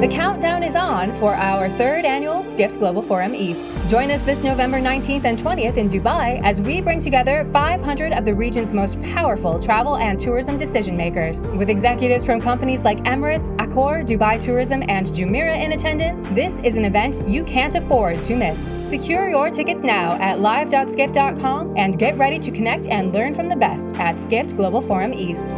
The countdown is on for our third annual Skift Global Forum East. Join us this November 19th and 20th in Dubai as we bring together 500 of the region's most powerful travel and tourism decision makers. With executives from companies like Emirates, Accor, Dubai Tourism, and Jumeirah in attendance, this is an event you can't afford to miss. Secure your tickets now at live.skift.com and get ready to connect and learn from the best at Skift Global Forum East.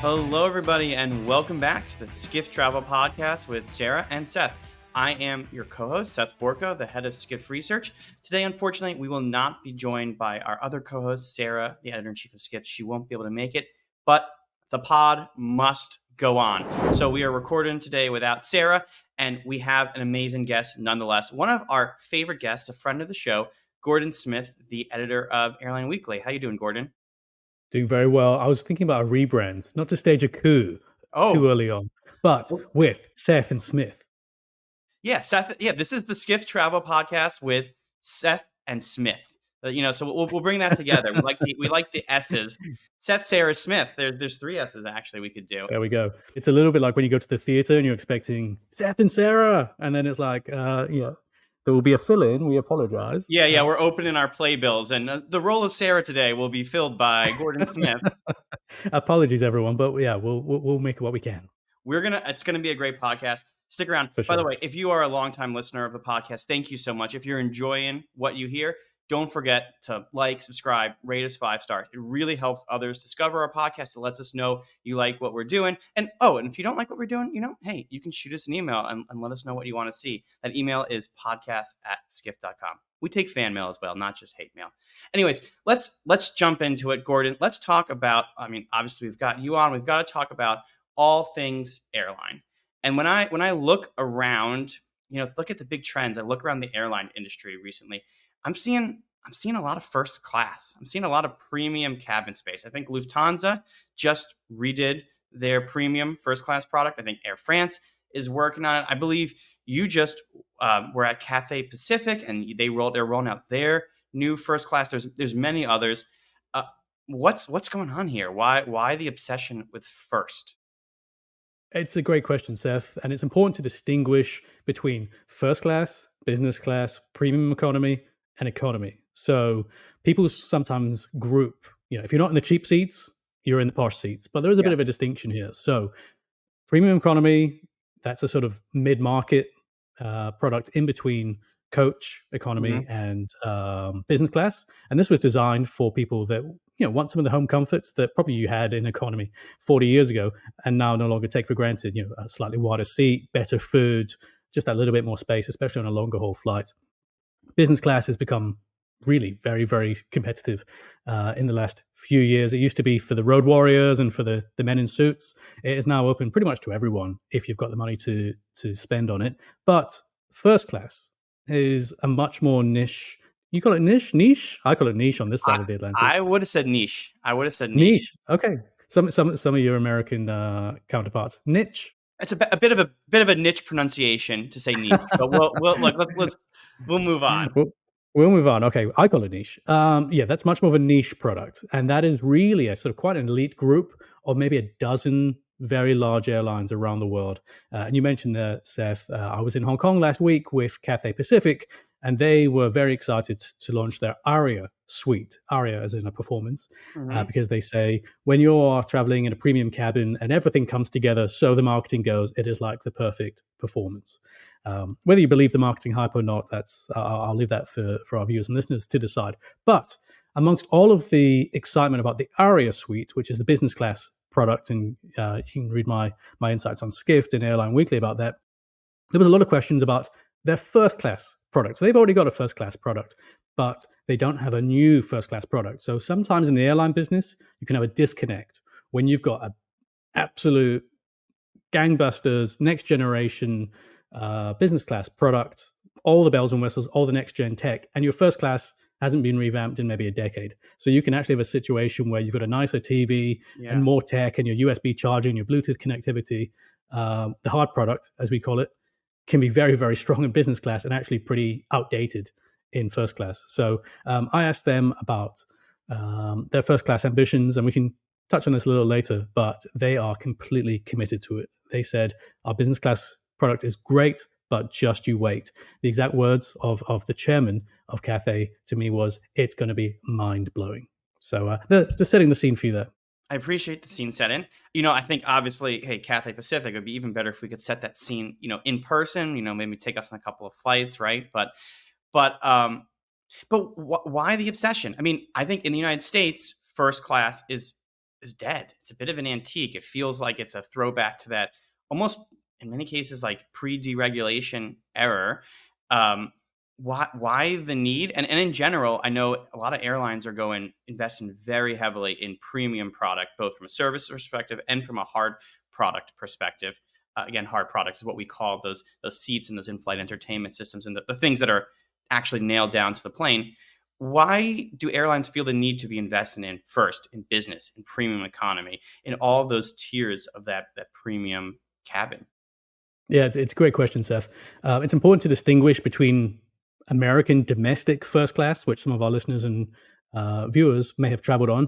Hello, everybody, and welcome back to the Skift Travel Podcast with Sarah and Seth. I am your co-host, Seth Borko, the head of Skift Research. Today, unfortunately, we will not be joined by our other co-host, Sarah, the editor-in-chief of Skift. She won't be able to make it, but the pod must go on. So we are recording today without Sarah, and we have an amazing guest nonetheless. One of our favorite guests, a friend of the show, Gordon Smith, the editor of Airline Weekly. How you doing, Gordon? Doing very well. I was thinking about a rebrand, not to stage a coup too early on, but with Seth and Smith. Yeah, Seth. Yeah, this is the Skift Travel Podcast with Seth and Smith. So we'll bring that together. We like the S's. Seth, Sarah, Smith. There's three S's actually we could do. There we go. It's a little bit like when you go to the theater and you're expecting Seth and Sarah, and then it's like, there will be a fill-in. We apologize. Yeah, we're opening our playbills, and the role of Sarah today will be filled by Gordon Smith. Apologies, everyone, but yeah, we'll make it what we can. It's gonna be a great podcast. Stick around. For sure. By the way, if you are a longtime listener of the podcast, thank you so much. If you're enjoying what you hear, don't forget to like, subscribe, rate us 5 stars. It really helps others discover our podcast. It lets us know you like what we're doing. And if you don't like what we're doing, hey, you can shoot us an email and let us know what you want to see. That email is podcast@skift.com. We take fan mail as well, not just hate mail. Anyways, let's jump into it, Gordon. Let's talk about, obviously we've got you on. We've got to talk about all things airline. And when I look around, look at the big trends. I look around the airline industry recently. I'm seeing a lot of first class. I'm seeing a lot of premium cabin space. I think Lufthansa just redid their premium first class product. I think Air France is working on it. I believe you just were at Cathay Pacific and they're rolling out their new first class. There's many others. What's going on here? Why the obsession with first? It's a great question, Seth, and it's important to distinguish between first class, business class, premium economy, and economy. So people sometimes group, if you're not in the cheap seats, you're in the posh seats, but there is a bit of a distinction here. So premium economy, that's a sort of mid-market product in between coach economy and business class. And this was designed for people that want some of the home comforts that probably you had in economy 40 years ago and now no longer take for granted. A slightly wider seat, better food, just a little bit more space, especially on a longer haul flight. Business class has become really very, very competitive in the last few years. It used to be for the road warriors and for the men in suits. It is now open pretty much to everyone if you've got the money to spend on it. But first class is a much more niche. You call it niche? I call it niche on this side of the Atlantic. I would have said niche. Niche. Okay. Some of your American counterparts. Niche. It's a bit of a niche pronunciation to say niche, but we'll move on. We'll move on. Okay, I call it niche. That's much more of a niche product, and that is really a sort of quite an elite group of maybe a dozen very large airlines around the world. And you mentioned that, Seth. I was in Hong Kong last week with Cathay Pacific, and they were very excited to launch their Aria suite, Aria as in a performance, because they say when you're traveling in a premium cabin and everything comes together, so the marketing goes, it is like the perfect performance. Whether you believe the marketing hype or not, I'll leave that for our viewers and listeners to decide. But amongst all of the excitement about the Aria suite, which is the business class product, and you can read my insights on Skift and Airline Weekly about that, there was a lot of questions about their first class product. So they've already got a first class product, but they don't have a new first class product. So sometimes in the airline business, you can have a disconnect when you've got an absolute gangbusters, next generation business class product, all the bells and whistles, all the next gen tech, and your first class hasn't been revamped in maybe a decade. So you can actually have a situation where you've got a nicer TV and more tech and your USB charging, your Bluetooth connectivity. The hard product, as we call it, can be very, very strong in business class and actually pretty outdated in first class. So I asked them about their first class ambitions, and we can touch on this a little later, but they are completely committed to it. They said, our business class product is great, but just you wait. The exact words of the chairman of Cathay to me was, it's going to be mind-blowing. So just setting the scene for you there. I appreciate the scene setting. I think obviously, hey, Cathay Pacific, it would be even better if we could set that scene, in person, maybe take us on a couple of flights, right? But why the obsession? I mean, I think in the United States, first class is dead. It's a bit of an antique. It feels like it's a throwback to that almost, in many cases, like pre-deregulation era. Why the need? And in general, I know a lot of airlines are investing very heavily in premium product, both from a service perspective and from a hard product perspective. Again, hard product is what we call those seats and those in-flight entertainment systems and the things that are actually nailed down to the plane. Why do airlines feel the need to be investing in first in business, in premium economy, in all those tiers of that premium cabin? Yeah, it's a great question, Seth. It's important to distinguish between American domestic first class, which some of our listeners and viewers may have traveled on,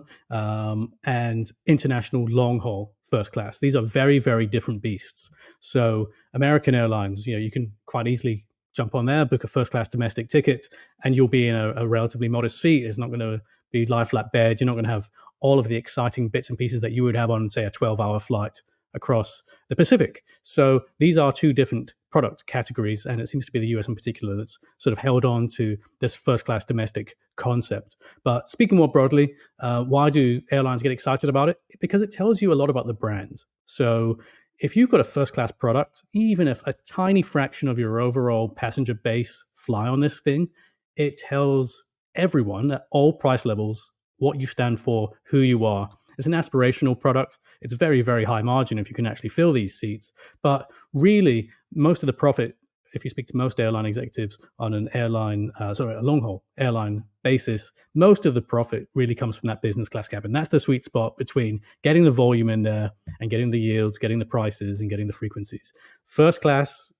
and international long haul first class. These are very, very different beasts. So American Airlines, you can quite easily jump on there, book a first class domestic ticket, and you'll be in a relatively modest seat. It's not going to be lie flat bed. You're not going to have all of the exciting bits and pieces that you would have on, say, a 12-hour flight across the Pacific. So these are two different product categories, and it seems to be the US in particular that's sort of held on to this first-class domestic concept. But speaking more broadly, why do airlines get excited about it? Because it tells you a lot about the brand. So if you've got a first-class product, even if a tiny fraction of your overall passenger base fly on this thing, it tells everyone at all price levels what you stand for, who you are. It's an aspirational product. It's very, very high margin if you can actually fill these seats. But really, most of the profit, if you speak to most airline executives on an a long-haul airline basis, most of the profit really comes from that business class cabin. That's the sweet spot between getting the volume in there and getting the yields, getting the prices, and getting the frequencies. First class,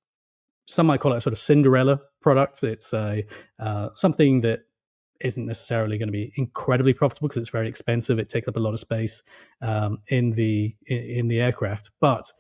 some might call it a sort of Cinderella product. It's something that isn't necessarily going to be incredibly profitable because it's very expensive. It takes up a lot of space in the aircraft. But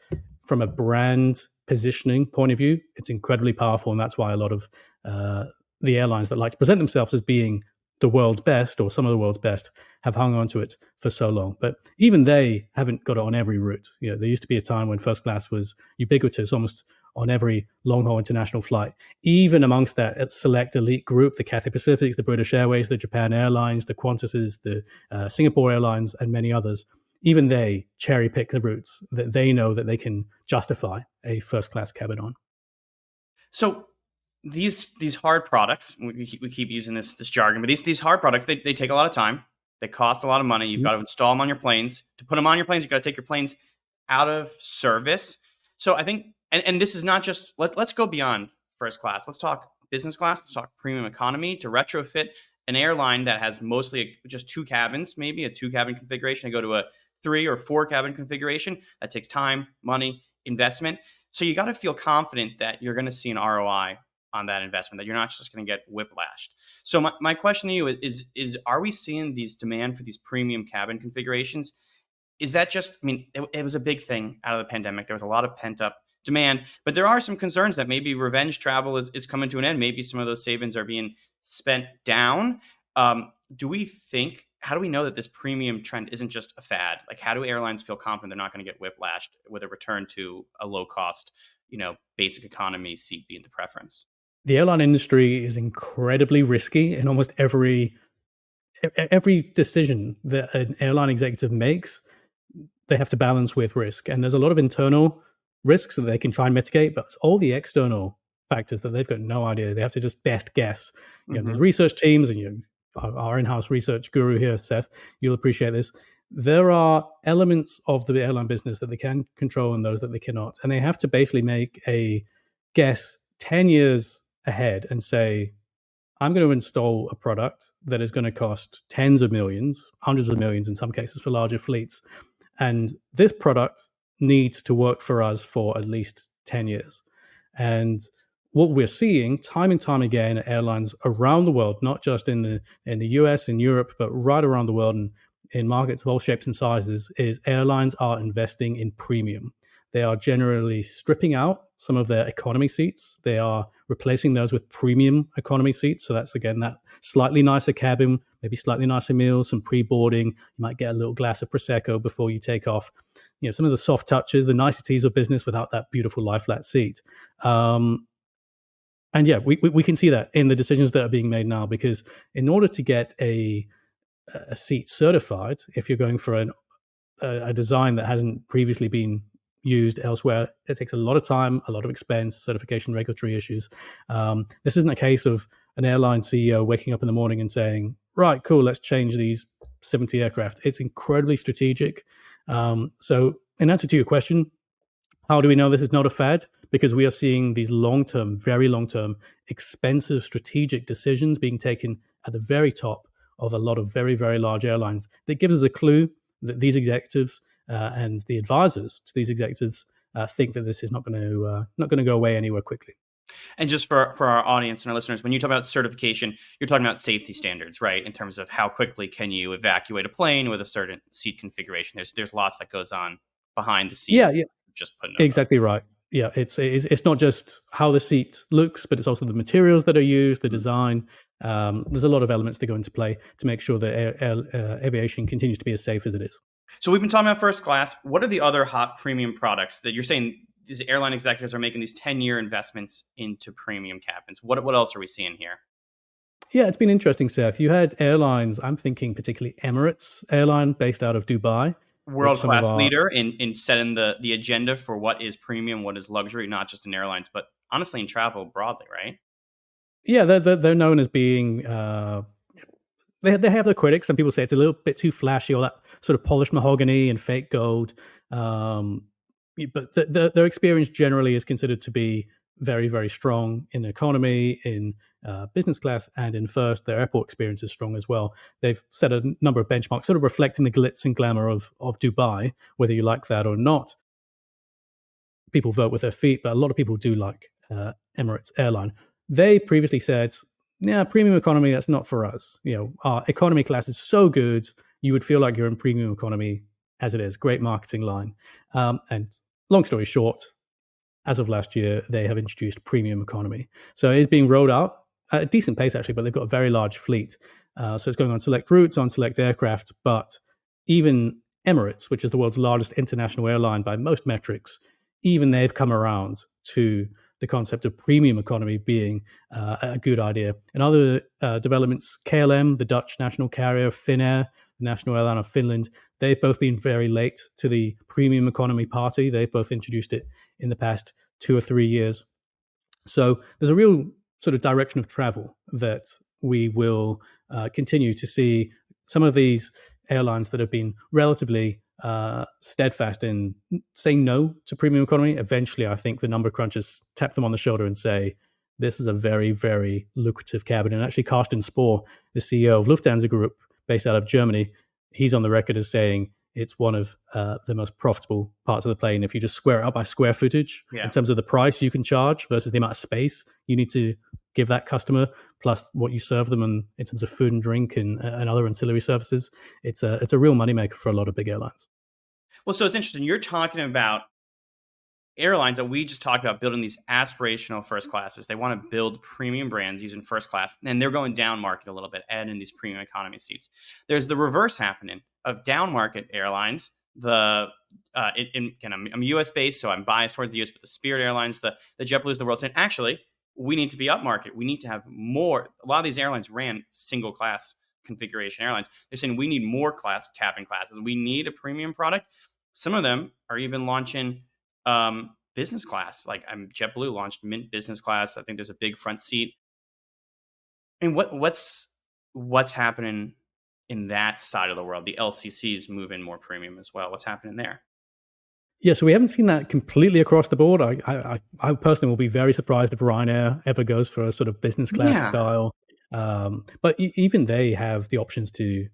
from a brand positioning point of view, it's incredibly powerful, and that's why a lot of the airlines that like to present themselves as being the world's best or some of the world's best have hung on to it for so long. But even they haven't got it on every route. There used to be a time when first class was ubiquitous almost on every long-haul international flight. Even amongst that select elite group, the Cathay Pacifics, the British Airways, the Japan Airlines, the Quantises, the Singapore Airlines, and many others, even they cherry pick the routes that they know that they can justify a first-class cabin on. So these hard products, we keep using this jargon, but these hard products, they take a lot of time. They cost a lot of money. You've got to install them on your planes. To put them on your planes, you've got to take your planes out of service. So I think, and this is not just, let's go beyond first class. Let's talk business class. Let's talk premium economy to retrofit an airline that has mostly just two cabins, maybe a 2-cabin configuration, and go to a 3 or 4 cabin configuration. That takes time, money, investment. So you got to feel confident that you're going to see an ROI on that investment, that you're not just going to get whiplashed. So my question to you is are we seeing these demand for these premium cabin configurations? Is that just, it was a big thing out of the pandemic. There was a lot of pent up demand, but there are some concerns that maybe revenge travel is coming to an end. Maybe some of those savings are being spent down. How do we know that this premium trend isn't just a fad? Like, how do airlines feel confident they're not going to get whiplashed with a return to a low cost, basic economy seat being the preference? The airline industry is incredibly risky in almost every decision that an airline executive makes. They have to balance with risk, and there's a lot of internal risks that they can try and mitigate, but it's all the external factors that they've got no idea. They have to just best guess. There's research teams, and our in-house research guru here, Seth, you'll appreciate this. There are elements of the airline business that they can control and those that they cannot, and they have to basically make a guess 10 years ahead and say, I'm going to install a product that is going to cost tens of millions, hundreds of millions in some cases for larger fleets. And this product needs to work for us for at least 10 years. And what we're seeing time and time again at airlines around the world, not just in the US and Europe, but right around the world and in markets of all shapes and sizes, is airlines are investing in premium. They are generally stripping out some of their economy seats. They are replacing those with premium economy seats. So that's, again, that slightly nicer cabin, maybe slightly nicer meals, some pre-boarding. You might get a little glass of Prosecco before you take off. Some of the soft touches, the niceties of business without that beautiful lie-flat seat. And yeah, we can see that in the decisions that are being made now, because in order to get a seat certified, if you're going for a design that hasn't previously been used elsewhere, it takes a lot of time, a lot of expense, certification, regulatory issues. This isn't a case of an airline CEO waking up in the morning and saying, right, cool, let's change these 70 aircraft. It's incredibly strategic. So in answer to your question, how do we know this is not a fad? Because we are seeing these long-term, very long-term, expensive strategic decisions being taken at the very top of a lot of very, very large airlines. That gives us a clue that these executives and the advisors to these executives think that this is not going to go away anywhere quickly. And just for our audience and our listeners, when you talk about certification, you're talking about safety standards, right? In terms of how quickly can you evacuate a plane with a certain seat configuration. There's lots that goes on behind the scenes. Yeah. Just putting exactly right. Yeah, it's not just how the seat looks, but it's also the materials that are used, the design. There's a lot of elements that go into play to make sure that aviation continues to be as safe as it is. So we've been talking about first class. What are the other hot premium products that you're saying these airline executives are making these 10-year investments into premium cabins? What else are we seeing here? Yeah, it's been interesting, Seth. You had airlines, I'm thinking particularly Emirates airline based out of Dubai. World-class leader in setting the agenda for what is premium, what is luxury, not just in airlines, but honestly in travel broadly, right? Yeah, they're known as being they have their critics. Some people say it's a little bit too flashy, all that sort of polished mahogany and fake gold. But their experience generally is considered to be very, very strong in economy, in business class, and in first. Their airport experience is strong as well. They've set a number of benchmarks, sort of reflecting the glitz and glamour of Dubai, whether you like that or not. People vote with their feet, but a lot of people do like Emirates Airline. They previously said, yeah, premium economy, that's not for us. Our economy class is so good, you would feel like you're in premium economy as it is. Great marketing line. And long story short, as of last year, they have introduced premium economy. So it is being rolled out at a decent pace, actually, but they've got a very large fleet. So it's going on select routes, on select aircraft. But even Emirates, which is the world's largest international airline by most metrics, even they've come around to the concept of premium economy being a good idea. And other developments, KLM, the Dutch national carrier, Finnair, the national airline of Finland, they've both been very late to the premium economy party. They've both introduced it in the past 2 or 3 years. So there's a real sort of direction of travel that we will continue to see. Some of these airlines that have been relatively steadfast in saying no to premium economy, eventually I think the number crunchers tap them on the shoulder and say, this is a very, very lucrative cabin. And actually Carsten Spohr, the CEO of Lufthansa Group, based out of Germany, he's on the record as saying it's one of the most profitable parts of the plane. If you just square it up by square footage in terms of the price you can charge versus the amount of space you need to give that customer, plus what you serve them in terms of food and drink and other ancillary services, it's a real moneymaker for a lot of big airlines. Well, so it's interesting. You're talking about airlines that we just talked about building these aspirational first classes. They want to build premium brands using first class, and they're going down market a little bit, adding these premium economy seats. There's the reverse happening of down market airlines. I'm US based, so I'm biased towards the US, but the Spirit Airlines, the JetBlues of the world, saying actually we need to be up market. We need to have more. A lot of these airlines ran single class configuration airlines. They're saying we need more cabin classes. We need a premium product. Some of them are even launching business class. Like JetBlue launched Mint business class. I think there's a big front seat. And what's happening in that side of the world? The LCCs move in more premium as well. What's happening there? Yeah, so we haven't seen that completely across the board. I personally will be very surprised if Ryanair ever goes for a sort of business class style. But even they have the options to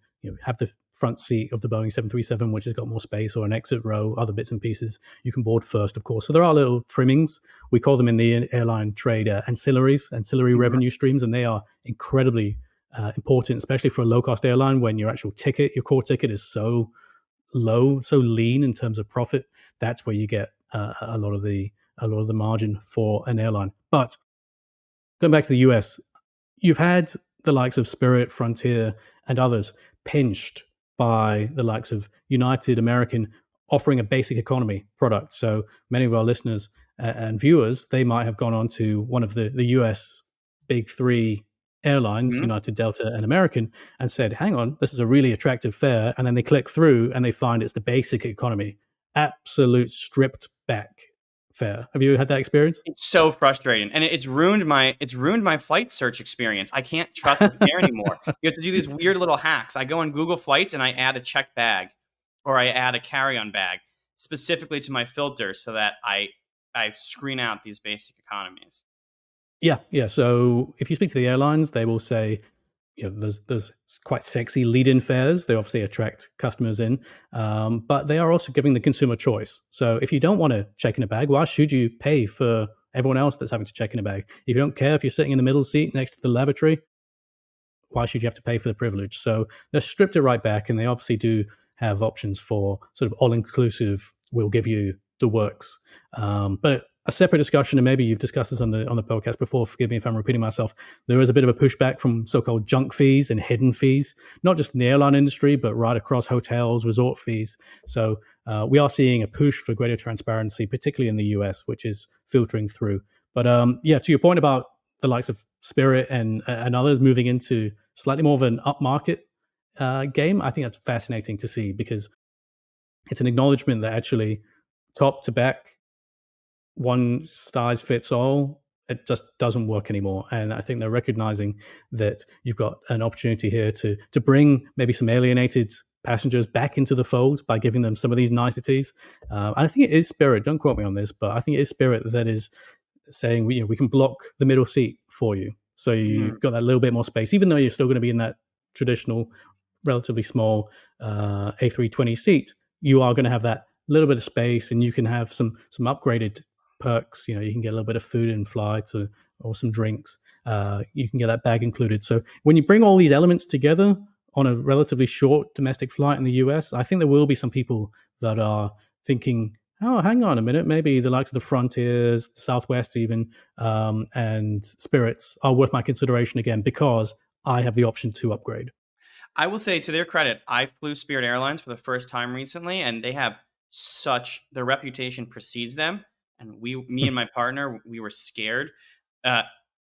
have the front seat of the Boeing 737, which has got more space, or an exit row, other bits and pieces you can board first, of course. So there are little trimmings. We call them in the airline trade ancillary revenue streams, and they are incredibly important, especially for a low-cost airline when your actual ticket, your core ticket, is so low, so lean in terms of profit. That's where you get a lot of the margin for an airline. But going back to the US, you've had the likes of Spirit, Frontier, and others pinched by the likes of United, American, offering a basic economy product. So many of our listeners and viewers, they might have gone on to one of the US big three airlines, United, Delta, and American, and said, hang on, this is a really attractive fare. And then they click through and they find it's the basic economy, absolute stripped back fare. Have you had that experience? It's so frustrating, and it's ruined my flight search experience. I can't trust it there anymore. You have to do these weird little hacks. I go on Google Flights and I add a checked bag, or I add a carry-on bag specifically to my filter so that I screen out these basic economies. Yeah. So if you speak to the airlines, they will say, there's quite sexy lead-in fares. They obviously attract customers in, but they are also giving the consumer choice. So if you don't want to check in a bag, why should you pay for everyone else that's having to check in a bag? If you don't care if you're sitting in the middle seat next to the lavatory, why should you have to pay for the privilege? So they've stripped it right back, and they obviously do have options for sort of all-inclusive, we'll give you the works. But a separate discussion, and maybe you've discussed this on the podcast before, forgive me if I'm repeating myself, there is a bit of a pushback from so-called junk fees and hidden fees, not just in the airline industry, but right across hotels, resort fees. So we are seeing a push for greater transparency, particularly in the US, which is filtering through. But to your point about the likes of Spirit and others moving into slightly more of an upmarket game, I think that's fascinating to see, because it's an acknowledgement that actually top to back, one size fits all, it just doesn't work anymore. And I think they're recognizing that you've got an opportunity here to bring maybe some alienated passengers back into the fold by giving them some of these niceties. I think it is Spirit, don't quote me on this, but I think it is Spirit that is saying, we can block the middle seat for you. So you've got that little bit more space, even though you're still going to be in that traditional, relatively small A320 seat. You are going to have that little bit of space, and you can have some upgraded perks. You can get a little bit of food in flights, or some drinks. You can get that bag included. So when you bring all these elements together on a relatively short domestic flight in the US, I think there will be some people that are thinking, oh, hang on a minute, maybe the likes of the Frontiers, the Southwest even, and Spirits are worth my consideration again, because I have the option to upgrade. I will say, to their credit, I flew Spirit Airlines for the first time recently, and they have their reputation precedes them. And me and my partner, we were scared. I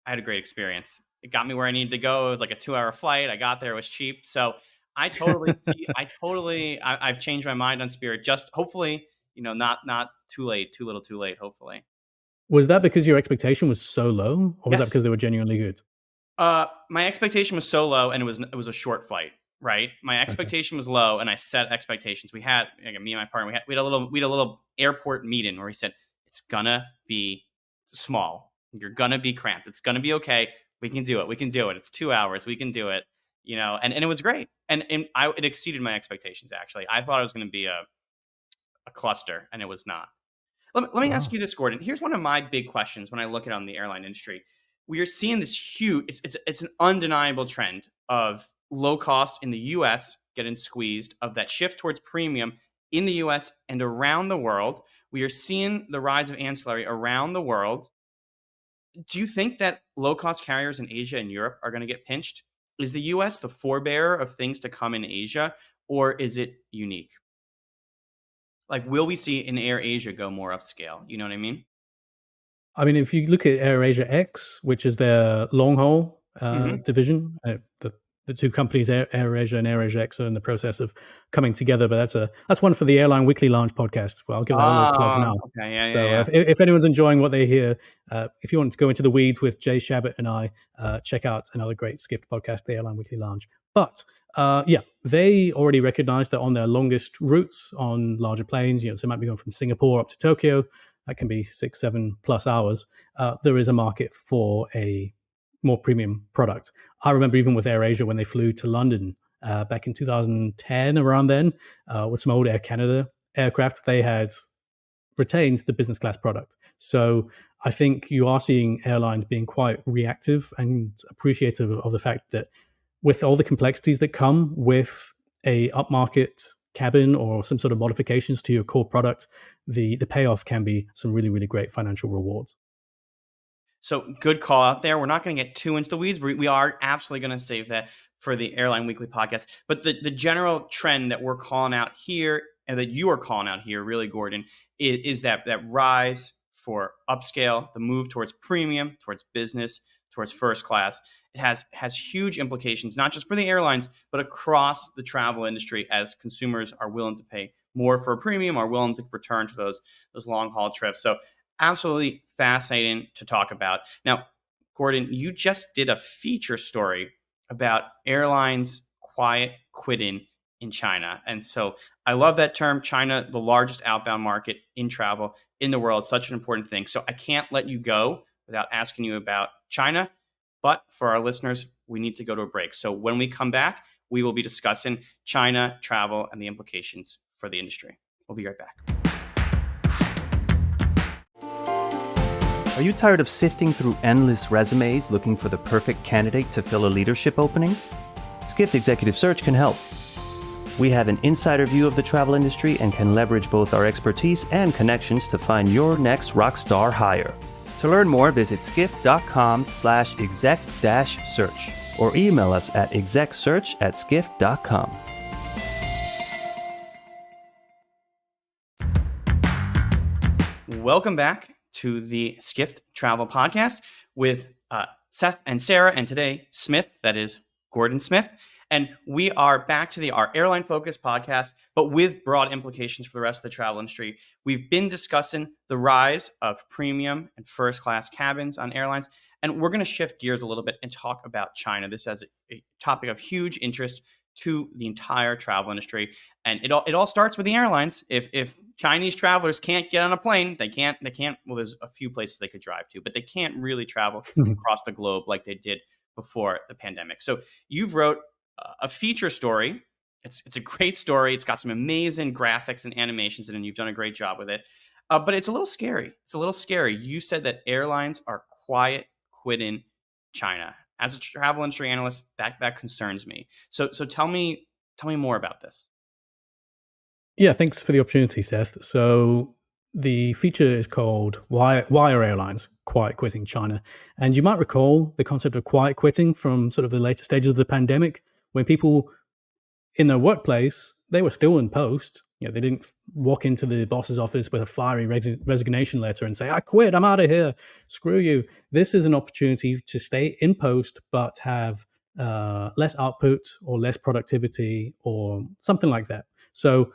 had a great experience. It got me where I needed to go. It was like a 2-hour flight. I got there. It was cheap. So I totally I've changed my mind on Spirit. Just hopefully, not too late, too little too late, hopefully. Was that because your expectation was so low, or was that Yes. because they were genuinely good? My expectation was so low, and it was a short flight, right? My expectation was low, and I set expectations. We had, me and my partner, we had a little airport meeting where he said, it's gonna be small. You're gonna be cramped. It's gonna be okay. We can do it. It's 2 hours. We can do it. And it was great. And it exceeded my expectations, actually. I thought it was gonna be a cluster, and it was not. Let me ask you this, Gordon. Here's one of my big questions when I look at on the airline industry. We are seeing this huge, it's an undeniable trend of low cost in the US getting squeezed, of that shift towards premium in the US and around the world. We are seeing the rise of ancillary around the world. Do you think that low-cost carriers in Asia and Europe are going to get pinched? Is the US the forebearer of things to come in Asia, or is it unique? Like, will we see in Air Asia go more upscale? You know what I mean? I mean, if you look at AirAsia X, which is their long haul division, the two companies, AirAsia and AirAsia X, are in the process of coming together. But that's one for the Airline Weekly Lounge podcast. Well, I'll give that a little plug now. Okay, yeah, So yeah. if anyone's enjoying what they hear, if you want to go into the weeds with Jay Shabbat and I, check out another great Skift podcast, the Airline Weekly Lounge. But they already recognize that on their longest routes on larger planes, so they might be going from Singapore up to Tokyo. That can be 6-7+ hours. There is a market for a more premium product. I remember even with AirAsia, when they flew to London back in 2010, around then, with some old Air Canada aircraft. They had retained the business class product. So I think you are seeing airlines being quite reactive and appreciative of the fact that with all the complexities that come with a upmarket cabin or some sort of modifications to your core product, the payoff can be some really, really great financial rewards. So good call out there. We're not going to get too into the weeds. We are absolutely going to save that for the Airline Weekly podcast. But the general trend that we're calling out here, and that you are calling out here, really, Gordon, is that rise for upscale, the move towards premium, towards business, towards first class. It has huge implications, not just for the airlines, but across the travel industry, as consumers are willing to pay more for a premium, are willing to return to those long haul trips. So absolutely fascinating to talk about. Now, Gordon, you just did a feature story about airlines quiet quitting in China. And so I love that term. China, the largest outbound market in travel in the world, such an important thing. So I can't let you go without asking you about China. But for our listeners, we need to go to a break. So when we come back, we will be discussing China, travel, and the implications for the industry. We'll be right back. Are you tired of sifting through endless resumes looking for the perfect candidate to fill a leadership opening? Skift Executive Search can help. We have an insider view of the travel industry and can leverage both our expertise and connections to find your next rockstar hire. To learn more, visit skift.com/exec-search or email us at execsearch@skift.com. Welcome back to the Skift Travel Podcast with Seth and Sarah, and today Smith, that is Gordon Smith. And we are back to our airline focused podcast, but with broad implications for the rest of the travel industry. We've been discussing the rise of premium and first class cabins on airlines, and we're going to shift gears a little bit and talk about China. This is a topic of huge interest to the entire travel industry, and it all starts with the airlines. If Chinese travelers can't get on a plane, they can't. Well, there's a few places they could drive to, but they can't really travel across the globe like they did before the pandemic. So you've wrote a feature story. It's a great story. It's got some amazing graphics and animations in it, and you've done a great job with it. But it's a little scary. You said that airlines are quiet quitting China. As a travel industry analyst, that concerns me. So tell me more about this. Yeah, thanks for the opportunity, Seth. So the feature is called Why Are Airlines Quiet Quitting China? And you might recall the concept of quiet quitting from sort of the later stages of the pandemic, when people in their workplace, they were still in post. You know, they didn't walk into the boss's office with a fiery resignation letter and say, "I quit, I'm out of here, screw you." This is an opportunity to stay in post, but have less output or less productivity or something like that. So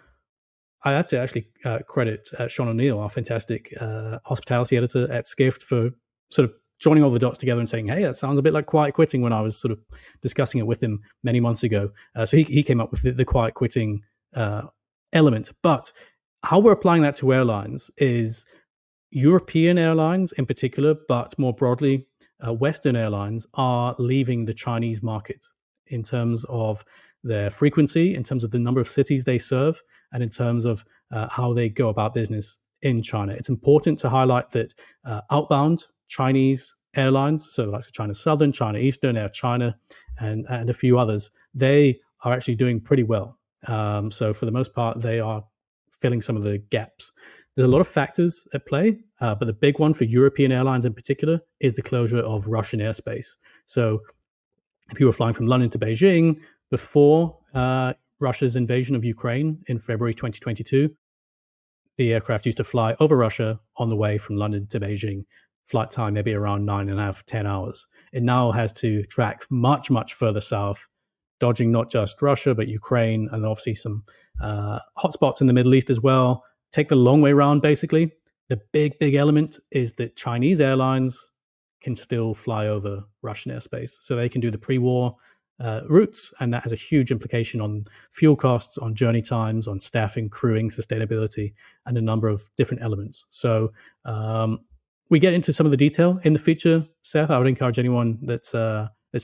I have to actually credit Sean O'Neill, our fantastic hospitality editor at Skift, for sort of joining all the dots together and saying, "Hey, that sounds a bit like quiet quitting," when I was sort of discussing it with him many months ago. So he came up with the quiet quitting element. But how we're applying that to airlines is European airlines in particular, but more broadly, Western airlines are leaving the Chinese market in terms of their frequency, in terms of the number of cities they serve, and in terms of how they go about business in China. It's important to highlight that outbound Chinese airlines, so like China Southern, China Eastern, Air China, and a few others, they are actually doing pretty well. So for the most part, they are filling some of the gaps. There's a lot of factors at play, but the big one for European airlines in particular is the closure of Russian airspace. So if you were flying from London to Beijing before Russia's invasion of Ukraine in February 2022, the aircraft used to fly over Russia on the way from London to Beijing. Flight time maybe around 9.5, 10 hours. It now has to track much, much further south, dodging not just Russia, but Ukraine, and obviously some hotspots in the Middle East as well. Take the long way around, basically. The big element is that Chinese airlines can still fly over Russian airspace. So they can do the pre-war routes, and that has a huge implication on fuel costs, on journey times, on staffing, crewing, sustainability, and a number of different elements. So we get into some of the detail in the feature, Seth. I would encourage anyone that's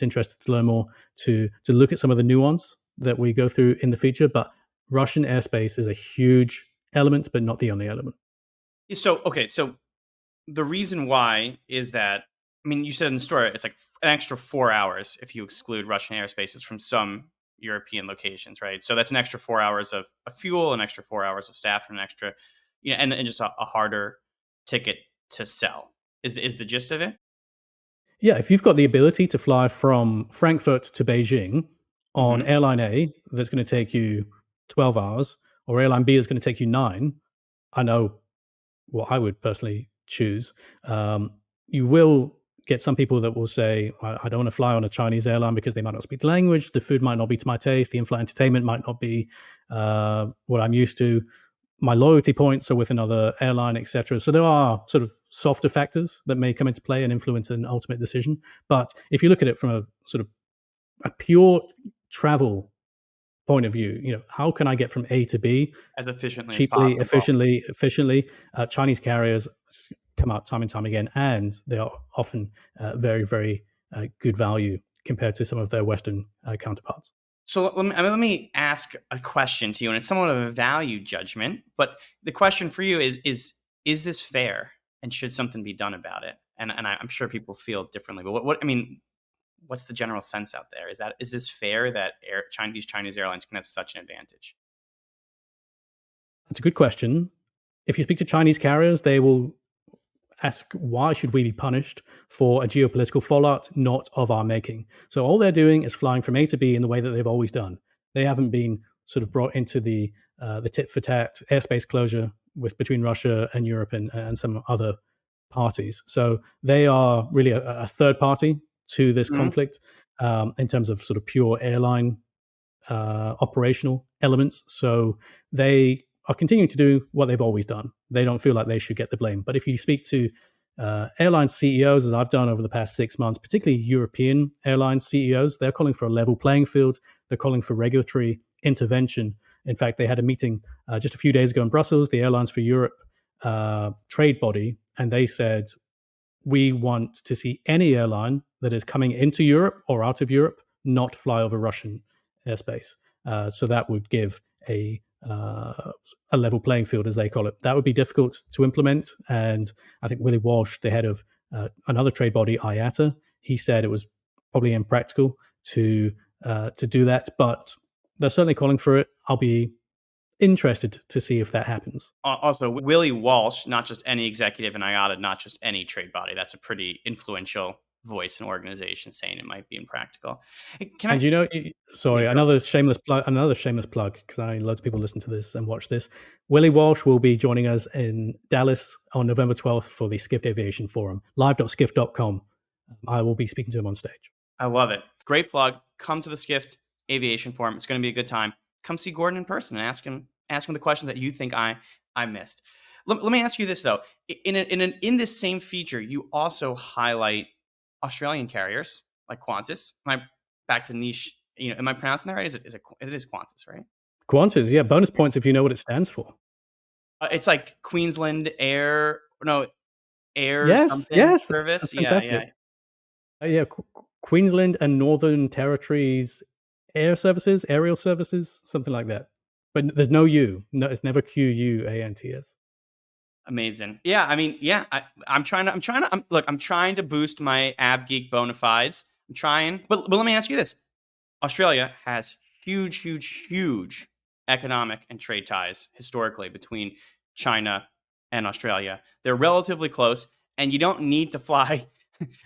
interested to learn more to look at some of the nuance that we go through in the feature, but Russian airspace is a huge element, but not the only element. So the reason why is that, I mean, you said in the story it's like an extra 4 hours if you exclude Russian airspaces from some European locations, right? So that's an extra 4 hours of fuel, an extra 4 hours of staff, and an extra, and just a harder ticket to sell. Is the gist of it? Yeah, if you've got the ability to fly from Frankfurt to Beijing on Hmm. Airline A, that's going to take you 12 hours, or Airline B is going to take you 9, I know what I would personally choose. You will get some people that will say, I don't want to fly on a Chinese airline because they might not speak the language, the food might not be to my taste, the in-flight entertainment might not be what I'm used to, my loyalty points are with another airline, etc. So there are sort of softer factors that may come into play and influence an ultimate decision. But if you look at it from a sort of a pure travel point of view, how can I get from A to B As efficiently as cheaply, possible. efficiently? Chinese carriers come out time and time again, and they are often very, very good value compared to some of their Western counterparts. So let me ask a question to you, and it's somewhat of a value judgment. But the question for you is this fair, and should something be done about it? And I'm sure people feel differently. But what I mean, what's the general sense out there? Is this fair that these Chinese airlines can have such an advantage? That's a good question. If you speak to Chinese carriers, they will ask, why should we be punished for a geopolitical fallout not of our making? So all they're doing is flying from A to B in the way that they've always done. They haven't been sort of brought into the tit for tat airspace closure between Russia and Europe and some other parties. So they are really a third party to this Mhm. conflict in terms of sort of pure airline operational elements. So they are continuing to do what they've always done. They don't feel like they should get the blame. But if you speak to airline CEOs, as I've done over the past 6 months, particularly European airline CEOs, they're calling for a level playing field. They're calling for regulatory intervention. In fact, they had a meeting just a few days ago in Brussels, the Airlines for Europe trade body, and they said, we want to see any airline that is coming into Europe or out of Europe not fly over Russian airspace. So that would give a level playing field, as they call it. That would be difficult to implement. And I think Willie Walsh, the head of another trade body, IATA, he said it was probably impractical to do that. But they're certainly calling for it. I'll be interested to see if that happens. Also, Willie Walsh, not just any executive in IATA, not just any trade body. That's a pretty influential voice and organization saying it might be impractical. Can I? And sorry, Yeah, go. another shameless plug, because I loads of people listen to this and watch this. Willie Walsh will be joining us in Dallas on November 12th for the Skift Aviation Forum, live.skift.com. I will be speaking to him on stage. I love it. Great plug. Come to the Skift Aviation Forum. It's going to be a good time. Come see Gordon in person and ask him the questions that you think I missed. Let me ask you this though. In this same feature, you also highlight Australian carriers like Qantas. Am I back to niche? Am I pronouncing that right? It is Qantas, right? Qantas, yeah, bonus points if you know what it stands for. It's like Queensland Air, no, Air Yes, something yes, service. that's Yeah, fantastic. yeah. Yeah, Queensland and Northern Territories aerial services, something like that. But there's no U. No, it's never QUANTS. Amazing. Yeah, I mean, yeah, I'm trying to boost my AvGeek bona fides. I'm trying, but let me ask you this: Australia has huge economic and trade ties historically between China and Australia. They're relatively close, and you don't need to fly.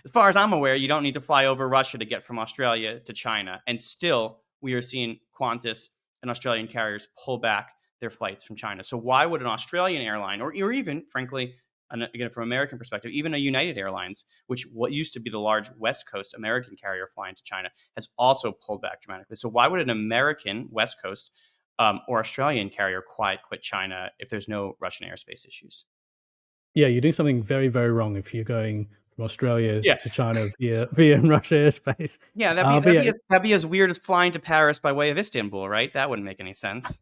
As far as I'm aware, you don't need to fly over Russia to get from Australia to China. And still, we are seeing Qantas and Australian carriers pull back their flights from China. So why would an Australian airline, or even, frankly, again, from an American perspective, even a United Airlines, what used to be the large West Coast American carrier flying to China, has also pulled back dramatically. So why would an American West Coast or Australian carrier quit China if there's no Russian airspace issues? Yeah, you're doing something very, very wrong if you're going from Australia Yeah. to China via Russia airspace. Yeah, But yeah, that'd be as weird as flying to Paris by way of Istanbul, right? That wouldn't make any sense.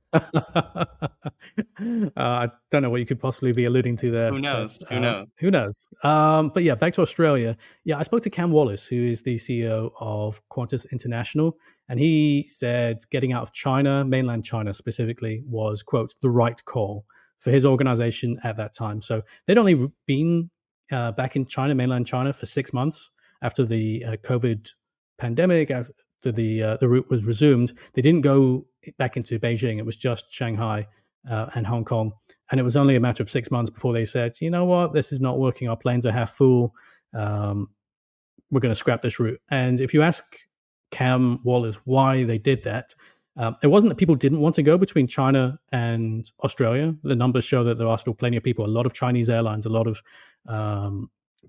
I don't know what you could possibly be alluding to there, Who Seth. knows? Who knows? Who knows? But yeah, back to Australia. Yeah, I spoke to Cam Wallace, who is the CEO of Quantis International, and he said getting out of China, mainland China specifically, was, quote, the right call for his organization at that time. So they'd only been back in China, mainland China, for 6 months after the COVID pandemic, after the route was resumed. They didn't go back into Beijing. It was just Shanghai and Hong Kong. And it was only a matter of 6 months before they said, you know what, this is not working. Our planes are half full. We're going to scrap this route. And if you ask Cam Wallace why they did that, it wasn't that people didn't want to go between China and Australia. The numbers show that there are still plenty of people. A lot of Chinese airlines, a lot of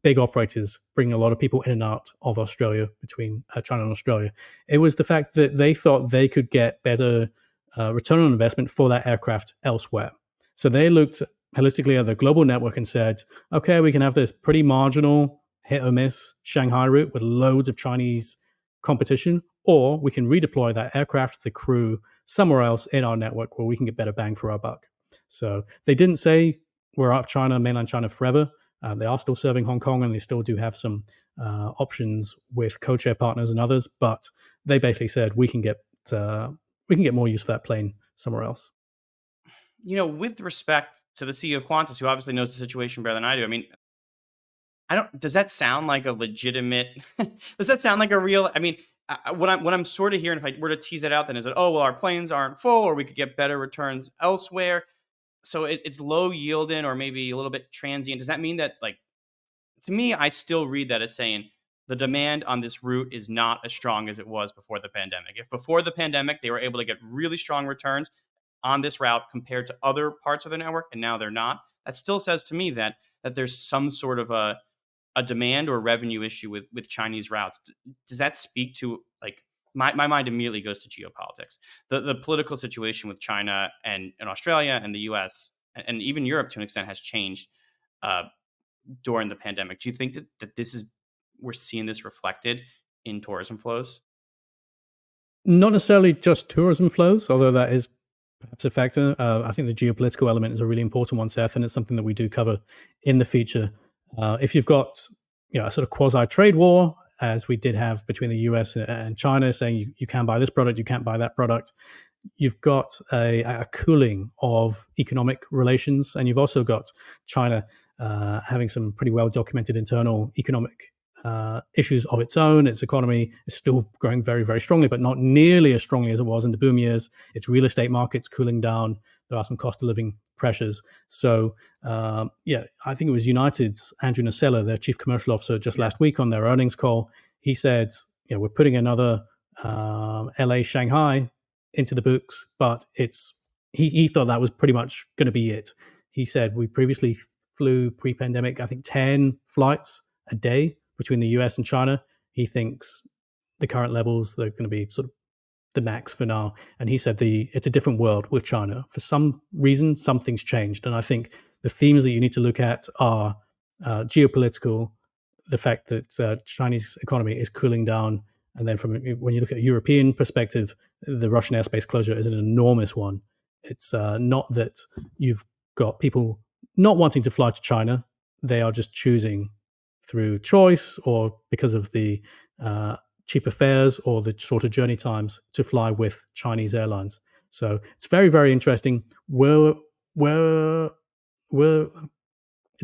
big operators bring a lot of people in and out of Australia between China and Australia. It was the fact that they thought they could get better return on investment for that aircraft elsewhere. So they looked holistically at the global network and said, okay, we can have this pretty marginal hit or miss Shanghai route with loads of Chinese competition, or we can redeploy that aircraft, the crew, somewhere else in our network where we can get better bang for our buck. So they didn't say we're out of China, mainland China forever. They are still serving Hong Kong, and they still do have some options with co-chair partners and others. But they basically said we can get more use for that plane somewhere else. You know, with respect to the CEO of Qantas, who obviously knows the situation better than I do, I mean, does that sound like a legitimate, does that sound like a real, I mean, what I'm sort of hearing, if I were to tease it out, then is that, oh, well, our planes aren't full, or we could get better returns elsewhere. So it's low yielding or maybe a little bit transient. Does that mean that, like, to me, I still read that as saying the demand on this route is not as strong as it was before the pandemic. If before the pandemic, they were able to get really strong returns on this route compared to other parts of the network, and now they're not, that still says to me that there's some sort of a demand or revenue issue with Chinese routes. Does that speak to, like, my mind immediately goes to geopolitics, the political situation with China and Australia and the US and even Europe to an extent has changed during the pandemic. Do you think that this is, we're seeing this reflected in tourism flows? Not necessarily just tourism flows, although that is perhaps a factor. I think the geopolitical element is a really important one, Seth, and it's something that we do cover in the feature. If you've got a sort of quasi-trade war, as we did have between the US and China, saying you can buy this product, you can't buy that product, you've got a cooling of economic relations, and you've also got China having some pretty well-documented internal economic issues of its own. Its economy is still growing very, very strongly, but not nearly as strongly as it was in the boom years. Its real estate market's cooling down. There are some cost of living pressures. So, I think it was United's Andrew Nacella, their chief commercial officer, just last week on their earnings call. He said, we're putting another LA Shanghai into the books, but he thought that was pretty much going to be it. He said we previously flew pre-pandemic, I think 10 flights a day between the US and China. He thinks the current levels, they're going to be sort of the max for now. And he said it's a different world with China. For some reason, something's changed. And I think the themes that you need to look at are geopolitical, the fact that Chinese economy is cooling down. And then when you look at a European perspective, the Russian airspace closure is an enormous one. It's not that you've got people not wanting to fly to China. They are just choosing through choice or because of the cheaper fares or the shorter journey times to fly with Chinese airlines. So it's very, very interesting. It's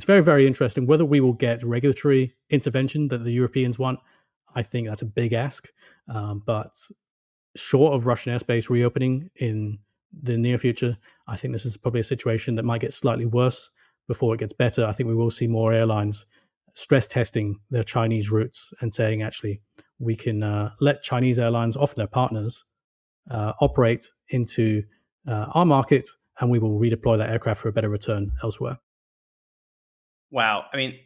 very, very interesting whether we will get regulatory intervention that the Europeans want. I think that's a big ask. But short of Russian airspace reopening in the near future, I think this is probably a situation that might get slightly worse before it gets better. I think we will see more airlines stress testing their Chinese routes and saying, actually, we can let Chinese airlines, often their partners, operate into our market, and we will redeploy that aircraft for a better return elsewhere. Wow. I mean,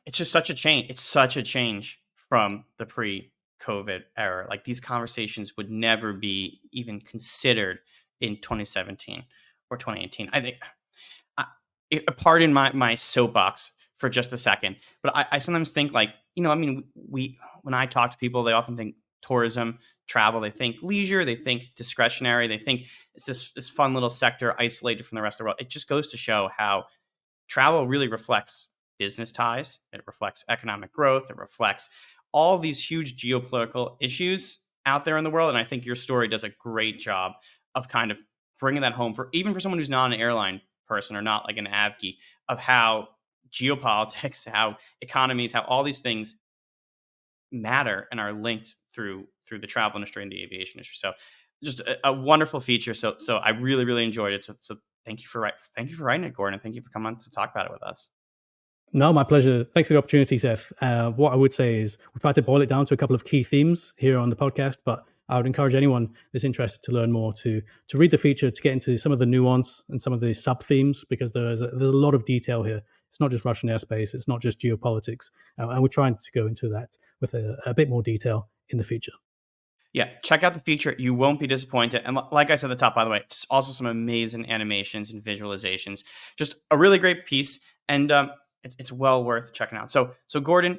it's just such a change. It's such a change from the pre-COVID era. Like, these conversations would never be even considered in 2017 or 2018. I think, pardon my soapbox for just a second. But I sometimes think like, I mean, when I talk to people, they often think tourism, travel, they think leisure, they think discretionary, they think it's this fun little sector isolated from the rest of the world. It just goes to show how travel really reflects business ties. It reflects economic growth. It reflects all these huge geopolitical issues out there in the world. And I think your story does a great job of kind of bringing that home for even for someone who's not an airline person or not like an av geek, of how geopolitics, how economies, how all these things matter and are linked through the travel industry and the aviation industry. So just a wonderful feature. So I really, really enjoyed it. So thank you for writing it, Gordon. Thank you for coming on to talk about it with us. No, my pleasure. Thanks for the opportunity, Seth. What I would say is we try to boil it down to a couple of key themes here on the podcast, but I would encourage anyone that's interested to learn more to read the feature, to get into some of the nuance and some of the sub-themes, because there's a lot of detail here. It's not just Russian airspace. It's not just geopolitics. And we're trying to go into that with a bit more detail in the feature. Yeah, check out the feature. You won't be disappointed. And like I said at the top, by the way, it's also some amazing animations and visualizations. Just a really great piece. And it's well worth checking out. So Gordon,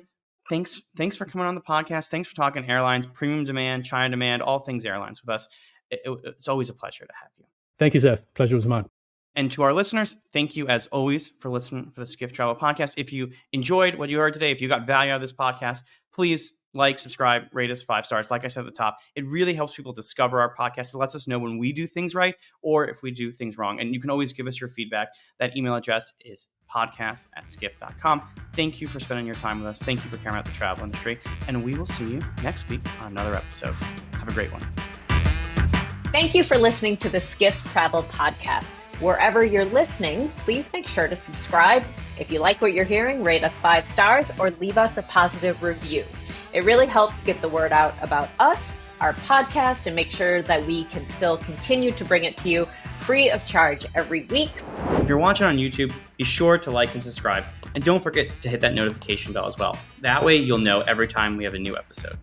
thanks for coming on the podcast. Thanks for talking airlines, premium demand, China demand, all things airlines with us. It's always a pleasure to have you. Thank you, Seth. Pleasure was mine. And to our listeners, thank you as always for listening for the Skift Travel Podcast. If you enjoyed what you heard today, if you got value out of this podcast, please like, subscribe, rate us 5 stars. Like I said at the top, it really helps people discover our podcast. It lets us know when we do things right or if we do things wrong. And you can always give us your feedback. That email address is podcast@skift.com. Thank you for spending your time with us. Thank you for caring about the travel industry. And we will see you next week on another episode. Have a great one. Thank you for listening to the Skift Travel Podcast. Wherever you're listening, please make sure to subscribe. If you like what you're hearing, rate us 5 stars or leave us a positive review. It really helps get the word out about us, our podcast, and make sure that we can still continue to bring it to you free of charge every week. If you're watching on YouTube, be sure to like and subscribe. And don't forget to hit that notification bell as well. That way you'll know every time we have a new episode.